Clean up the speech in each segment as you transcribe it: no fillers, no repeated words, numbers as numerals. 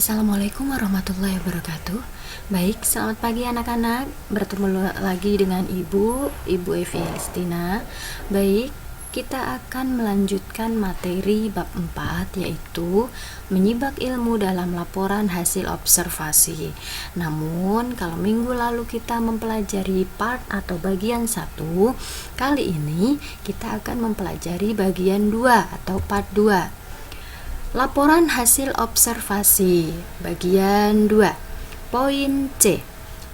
Assalamualaikum warahmatullahi wabarakatuh. Baik, selamat pagi anak-anak. Bertemu lagi dengan Ibu Evi Alistina. Baik, kita akan melanjutkan materi bab 4, yaitu menyimak ilmu dalam laporan hasil observasi. Namun, kalau minggu lalu kita mempelajari part atau bagian 1, kali ini kita akan mempelajari bagian 2 atau part 2. Laporan hasil observasi bagian 2. Poin C.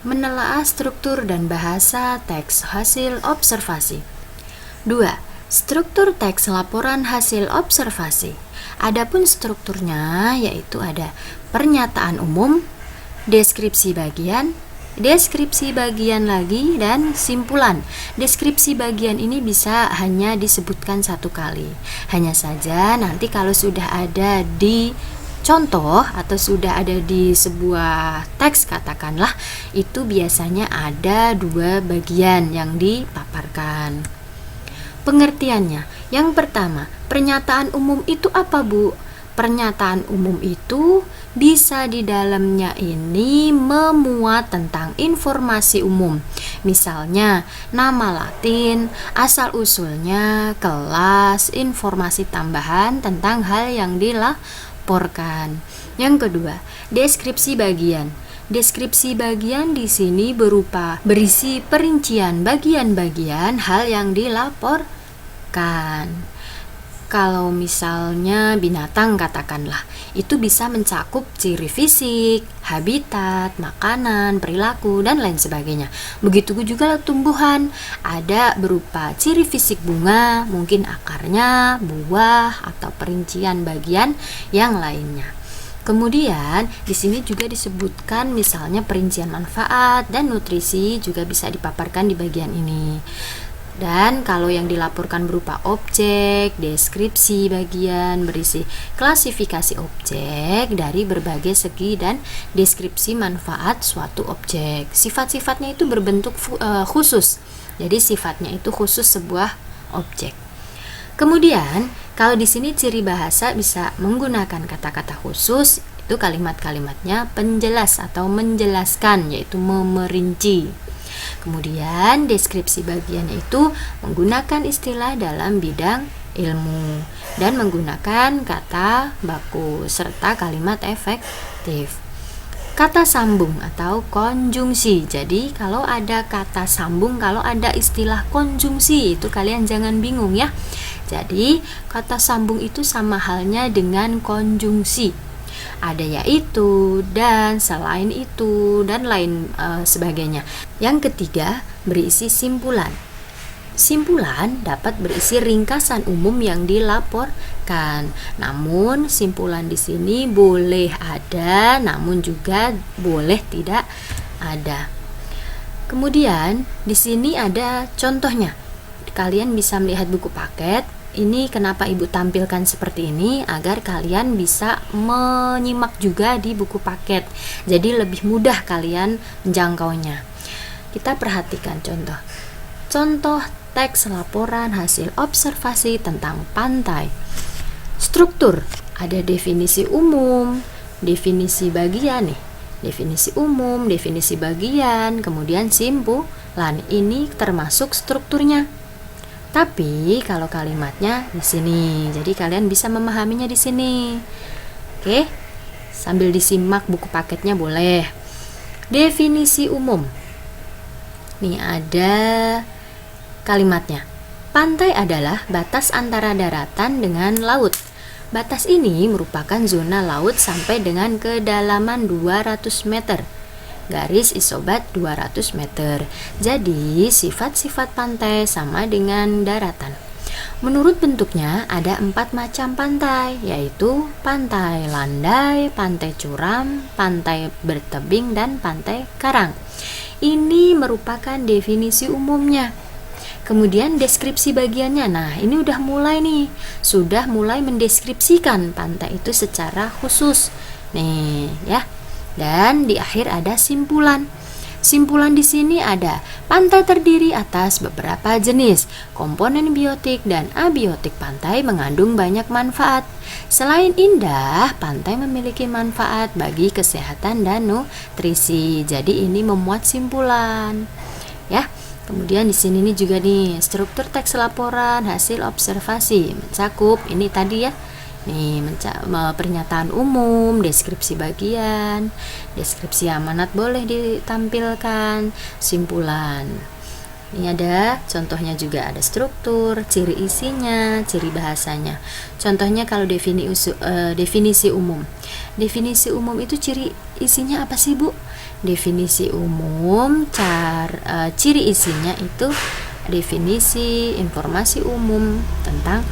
Menelaah struktur dan bahasa teks hasil observasi. 2. Struktur teks laporan hasil observasi. Adapun strukturnya yaitu ada pernyataan umum, deskripsi bagian lagi, dan simpulan. Deskripsi bagian ini bisa hanya disebutkan satu kali. Hanya saja nanti kalau sudah ada di contoh atau sudah ada di sebuah teks katakanlah, itu biasanya ada 2 bagian yang dipaparkan. Pengertiannya, yang pertama, pernyataan umum itu apa, Bu? Pernyataan umum itu bisa di dalamnya ini memuat tentang informasi umum. Misalnya, nama Latin, asal-usulnya, kelas, informasi tambahan tentang hal yang dilaporkan. Yang kedua, deskripsi bagian. Deskripsi bagian di sini berisi perincian bagian-bagian hal yang dilaporkan. Kalau misalnya binatang katakanlah, itu bisa mencakup ciri fisik, habitat, makanan, perilaku, dan lain sebagainya. Begitu juga tumbuhan, ada berupa ciri fisik bunga, mungkin akarnya, buah, atau perincian bagian yang lainnya. Kemudian di sini juga disebutkan misalnya perincian manfaat dan nutrisi juga bisa dipaparkan di bagian ini. Dan kalau yang dilaporkan berupa objek, deskripsi bagian berisi klasifikasi objek dari berbagai segi dan deskripsi manfaat suatu objek. Sifat-sifatnya itu berbentuk khusus. Jadi sifatnya itu khusus sebuah objek. Kemudian kalau di sini ciri bahasa bisa menggunakan kata-kata khusus, itu kalimat-kalimatnya penjelas atau menjelaskan, yaitu memerinci. Kemudian deskripsi bagiannya itu menggunakan istilah dalam bidang ilmu dan menggunakan kata baku serta kalimat efektif. Kata sambung atau konjungsi. Jadi kalau ada kata sambung, kalau ada istilah konjungsi, itu kalian jangan bingung ya. Jadi kata sambung itu sama halnya dengan konjungsi. Ada yaitu, dan, selain itu, dan lain sebagainya. Yang ketiga, berisi simpulan. Simpulan dapat berisi ringkasan umum yang dilaporkan. Namun simpulan di sini boleh ada, namun juga boleh tidak ada. Kemudian di sini ada contohnya. Kalian bisa melihat buku paket. Ini kenapa Ibu tampilkan seperti ini, agar kalian bisa menyimak juga di buku paket. Jadi lebih mudah kalian menjangkaunya. Kita perhatikan contoh. Contoh teks laporan hasil observasi tentang pantai. Struktur, ada definisi umum, definisi bagian nih. Definisi umum, definisi bagian, kemudian simpulan. Ini termasuk strukturnya. Tapi kalau kalimatnya di sini, jadi kalian bisa memahaminya di sini. Oke, sambil disimak buku paketnya boleh. Definisi umum. Nih ada kalimatnya. Pantai adalah batas antara daratan dengan laut. Batas ini merupakan zona laut sampai dengan kedalaman 200 meter. Garis isobat 200 meter. Jadi sifat-sifat pantai sama dengan daratan. Menurut bentuknya ada 4 macam pantai, yaitu pantai landai, pantai curam, pantai bertebing, dan pantai karang. Ini merupakan definisi umumnya. Kemudian deskripsi bagiannya. Nah, ini udah mulai nih. Sudah mulai mendeskripsikan pantai itu secara khusus. Nih, ya. Dan di akhir ada simpulan. Simpulan di sini ada, pantai terdiri atas beberapa jenis komponen biotik dan abiotik. Pantai mengandung banyak manfaat. Selain indah, pantai memiliki manfaat bagi kesehatan dan nutrisi. Jadi ini memuat simpulan, ya. Kemudian di sini nih juga nih struktur teks laporan hasil observasi mencakup ini tadi ya. Nih pernyataan umum, deskripsi bagian, deskripsi amanat boleh ditampilkan, simpulan. Ini ada contohnya juga, ada struktur, ciri isinya, ciri bahasanya. Contohnya kalau definisi umum. Definisi umum itu ciri isinya apa sih, Bu? Definisi umum, ciri isinya itu definisi informasi umum tentang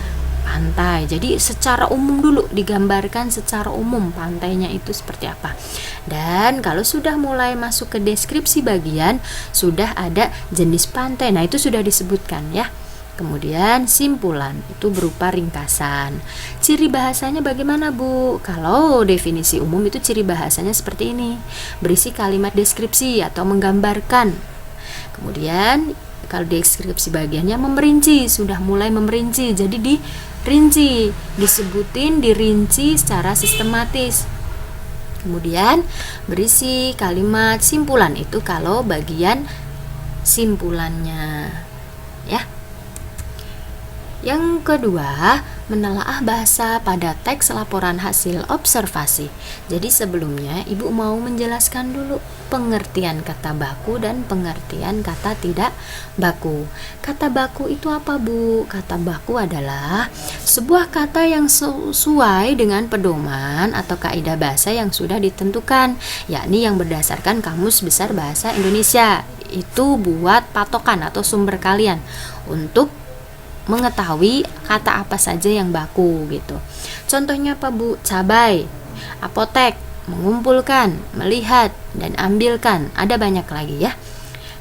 pantai. Jadi secara umum dulu digambarkan secara umum pantainya itu seperti apa. Dan kalau sudah mulai masuk ke deskripsi bagian, sudah ada jenis pantai. Nah, itu sudah disebutkan ya. Kemudian simpulan itu berupa ringkasan. Ciri bahasanya bagaimana, Bu? Kalau definisi umum itu ciri bahasanya seperti ini. Berisi kalimat deskripsi atau menggambarkan. Kemudian kalau deskripsi bagiannya memerinci, sudah mulai memerinci. Jadi dirinci, disebutin, dirinci secara sistematis. Kemudian berisi kalimat simpulan itu kalau bagian simpulannya, ya. Yang kedua, menelaah bahasa pada teks laporan hasil observasi. Jadi sebelumnya Ibu mau menjelaskan dulu pengertian kata baku dan pengertian kata tidak baku. Kata baku itu apa, Bu? Kata baku adalah sebuah kata yang sesuai dengan pedoman atau kaidah bahasa yang sudah ditentukan, yakni yang berdasarkan Kamus Besar Bahasa Indonesia. Itu buat patokan atau sumber kalian untuk mengetahui kata apa saja yang baku gitu. Contohnya apa, Bu? Cabai, apotek, mengumpulkan, melihat, dan ambilkan. Ada banyak lagi ya.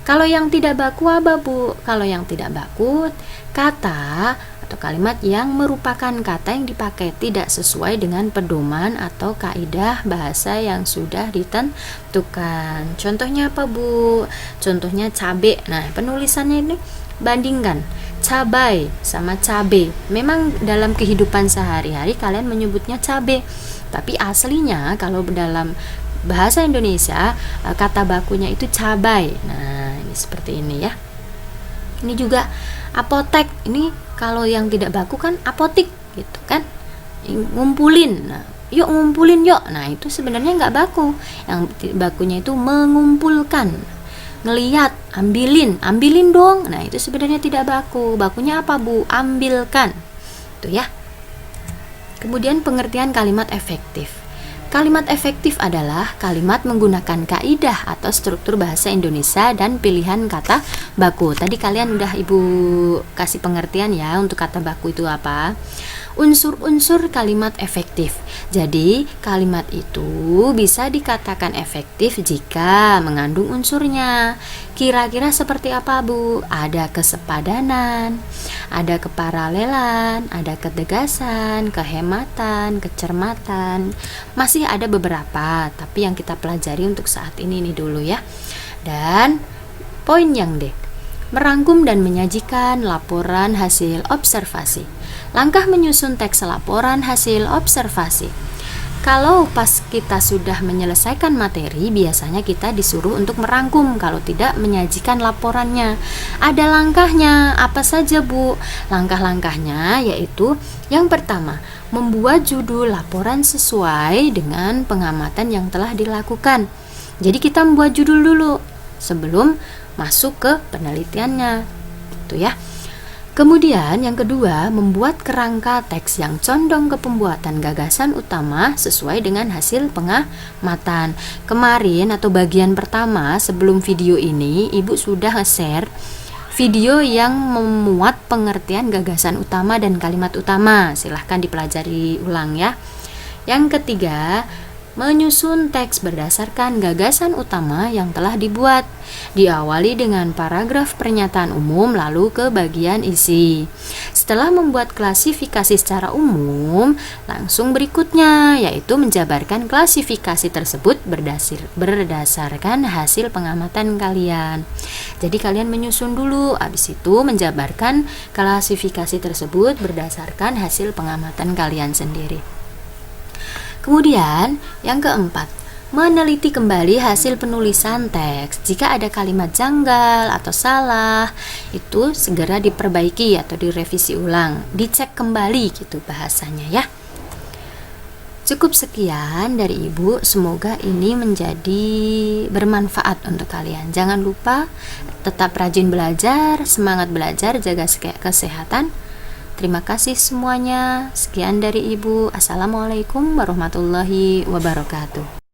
Kalau yang tidak baku apa, Bu? Kalau yang tidak baku, kata atau kalimat yang merupakan kata yang dipakai tidak sesuai dengan pedoman atau kaidah bahasa yang sudah ditentukan. Contohnya apa, Bu? Contohnya cabai. Nah, penulisannya ini bandingkan cabai sama cabe. Memang dalam kehidupan sehari-hari kalian menyebutnya cabe, tapi aslinya kalau dalam bahasa Indonesia kata bakunya itu cabai. Nah, ini seperti ini ya. Ini juga apotek. Ini kalau yang tidak baku kan apotik gitu kan. Ngumpulin. Nah, yuk ngumpulin yuk. Nah, itu sebenarnya nggak baku. Yang bakunya itu mengumpulkan. Ngelihat, ambilin dong. Nah, itu sebenarnya tidak baku. Bakunya apa, Bu? Ambilkan. Tuh ya. Kemudian pengertian kalimat efektif. Kalimat efektif adalah kalimat menggunakan kaidah atau struktur bahasa Indonesia dan pilihan kata baku. Tadi kalian udah Ibu kasih pengertian ya untuk kata baku itu apa. Unsur-unsur kalimat efektif. Jadi, kalimat itu bisa dikatakan efektif jika mengandung unsurnya. Kira-kira seperti apa, Bu? Ada kesepadanan, ada keparalelan, ada ketegasan, kehematan, kecermatan. Masih ada beberapa, tapi yang kita pelajari untuk saat ini nih dulu ya. Dan poin yang D, merangkum dan menyajikan laporan hasil observasi. Langkah menyusun teks laporan hasil observasi. Kalau pas kita sudah menyelesaikan materi, biasanya kita disuruh untuk merangkum, kalau tidak menyajikan laporannya. Ada langkahnya, apa saja, Bu? Langkah-langkahnya yaitu yang pertama, membuat judul laporan sesuai dengan pengamatan yang telah dilakukan. Jadi kita membuat judul dulu sebelum masuk ke penelitiannya. Itu ya. Kemudian yang kedua, membuat kerangka teks yang condong ke pembuatan gagasan utama sesuai dengan hasil pengamatan. Kemarin atau bagian pertama sebelum video ini, Ibu sudah nge-share video yang memuat pengertian gagasan utama dan kalimat utama. Silahkan dipelajari ulang ya. Yang ketiga, Menyusun teks berdasarkan gagasan utama yang telah dibuat. Diawali dengan paragraf pernyataan umum lalu ke bagian isi. Setelah membuat klasifikasi secara umum, langsung berikutnya yaitu menjabarkan klasifikasi tersebut berdasarkan hasil pengamatan kalian. Jadi kalian menyusun dulu, habis itu menjabarkan klasifikasi tersebut berdasarkan hasil pengamatan kalian sendiri. Kemudian, yang keempat, meneliti kembali hasil penulisan teks. Jika ada kalimat janggal atau salah, itu segera diperbaiki atau direvisi ulang, dicek kembali gitu bahasanya ya. Cukup sekian dari Ibu, semoga ini menjadi bermanfaat untuk kalian. Jangan lupa tetap rajin belajar, semangat belajar, jaga kesehatan. Terima kasih semuanya. Sekian dari Ibu. Assalamualaikum warahmatullahi wabarakatuh.